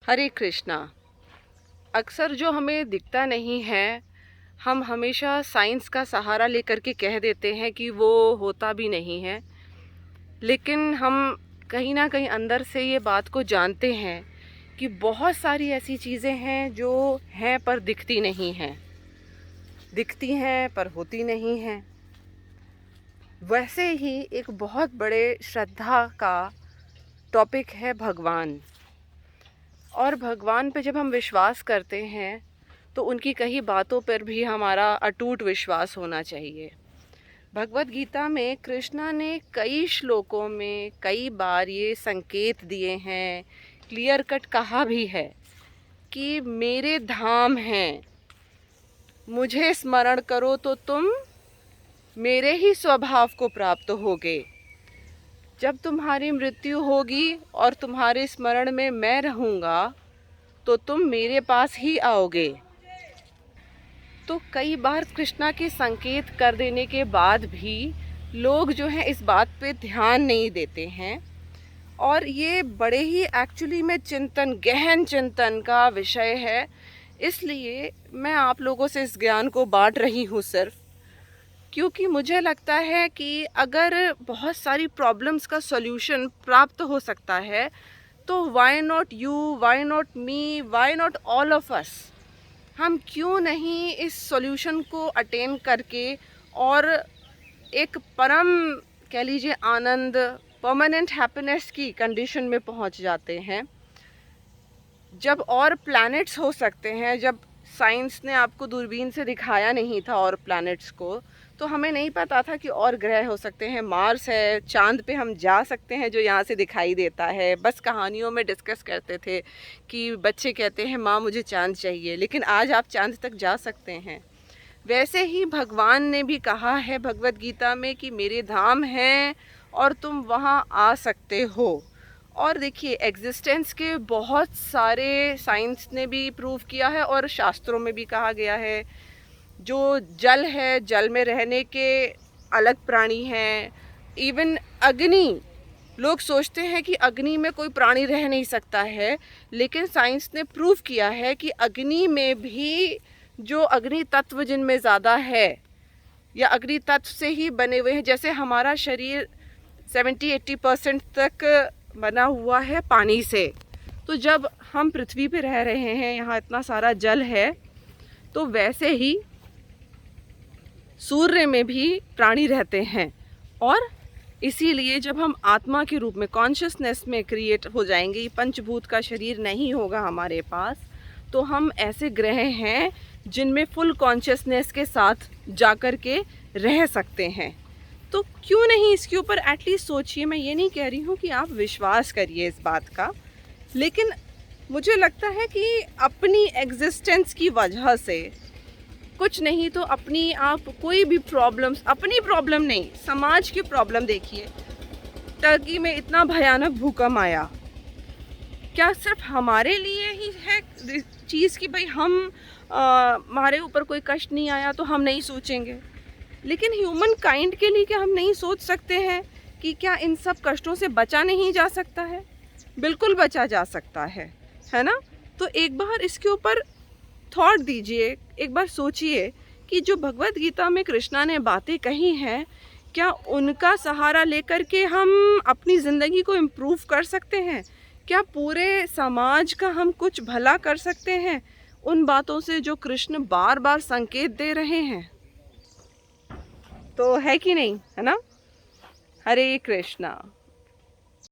हरे कृष्णा। अक्सर जो हमें दिखता नहीं है, हम हमेशा साइंस का सहारा लेकर के कह देते हैं कि वो होता भी नहीं है। लेकिन हम कहीं ना कहीं अंदर से ये बात को जानते हैं कि बहुत सारी ऐसी चीज़ें हैं जो हैं पर दिखती नहीं हैं, दिखती हैं पर होती नहीं हैं। वैसे ही एक बहुत बड़े श्रद्धा का टॉपिक है भगवान। और भगवान पे जब हम विश्वास करते हैं तो उनकी कई बातों पर भी हमारा अटूट विश्वास होना चाहिए। भगवत गीता में कृष्णा ने कई श्लोकों में कई बार ये संकेत दिए हैं, क्लियर कट कहा भी है कि मेरे धाम हैं, मुझे स्मरण करो तो तुम मेरे ही स्वभाव को प्राप्त होगे। जब तुम्हारी मृत्यु होगी और तुम्हारे स्मरण में मैं रहूँगा तो तुम मेरे पास ही आओगे। तो कई बार कृष्णा के संकेत कर देने के बाद भी लोग जो हैं इस बात पे ध्यान नहीं देते हैं। और ये बड़े ही एक्चुअली में गहन चिंतन का विषय है। इसलिए मैं आप लोगों से इस ज्ञान को बांट रही हूँ सिर्फ क्योंकि मुझे लगता है कि अगर बहुत सारी प्रॉब्लम्स का सॉल्यूशन प्राप्त हो सकता है तो why not you, why not me, why not all of us. हम क्यों नहीं इस सॉल्यूशन को अटेन करके और एक परम कह लीजिए आनंद, परमानेंट हैप्पीनेस की कंडीशन में पहुंच जाते हैं। जब और प्लैनेट्स हो सकते हैं, जब साइंस ने आपको दूरबीन से दिखाया नहीं था और प्लैनेट्स को, तो हमें नहीं पता था कि और ग्रह हो सकते हैं, मार्स है, चांद पे हम जा सकते हैं जो यहाँ से दिखाई देता है। बस कहानियों में डिस्कस करते थे कि बच्चे कहते हैं माँ मुझे चांद चाहिए, लेकिन आज आप चांद तक जा सकते हैं। वैसे ही भगवान ने भी कहा है भगवत गीता में कि मेरे धाम हैं और तुम वहाँ आ सकते हो। और देखिए एग्जिस्टेंस के बहुत सारे साइंस ने भी प्रूव किया है और शास्त्रों में भी कहा गया है। जो जल है, जल में रहने के अलग प्राणी हैं। इवन अग्नि, लोग सोचते हैं कि अग्नि में कोई प्राणी रह नहीं सकता है, लेकिन साइंस ने प्रूव किया है कि अग्नि में भी जो अग्नि तत्व जिनमें ज़्यादा है या अग्नि तत्व से ही बने हुए हैं, जैसे हमारा शरीर 70-80% तक बना हुआ है पानी से। तो जब हम पृथ्वी पे रह रहे हैं, यहाँ इतना सारा जल है, तो वैसे ही सूर्य में भी प्राणी रहते हैं। और इसीलिए जब हम आत्मा के रूप में कॉन्शियसनेस में क्रिएट हो जाएंगे, पंचभूत का शरीर नहीं होगा हमारे पास, तो हम ऐसे ग्रह हैं जिनमें फुल कॉन्शियसनेस के साथ जाकर के रह सकते हैं। तो क्यों नहीं इसके ऊपर एटलीस्ट सोचिए। मैं ये नहीं कह रही हूँ कि आप विश्वास करिए इस बात का, लेकिन मुझे लगता है कि अपनी एग्जिस्टेंस की वजह से कुछ नहीं तो अपनी आप कोई भी प्रॉब्लम्स, अपनी प्रॉब्लम नहीं, समाज की प्रॉब्लम देखिए। टर्की में इतना भयानक भूकंप आया, क्या सिर्फ हमारे लिए ही है चीज़ कि भाई हमारे ऊपर कोई कष्ट नहीं आया तो हम नहीं सोचेंगे? लेकिन ह्यूमन काइंड के लिए क्या हम नहीं सोच सकते हैं कि क्या इन सब कष्टों से बचा नहीं जा सकता है? बिल्कुल बचा जा सकता है ना? तो एक बार इसके ऊपर थॉट दीजिए, एक बार सोचिए कि जो भगवत गीता में कृष्णा ने बातें कही हैं, क्या उनका सहारा लेकर के हम अपनी ज़िंदगी को इम्प्रूव कर सकते हैं? क्या पूरे समाज का हम कुछ भला कर सकते हैं उन बातों से जो कृष्ण बार बार संकेत दे रहे हैं? तो है कि नहीं, है ना? हरे कृष्णा।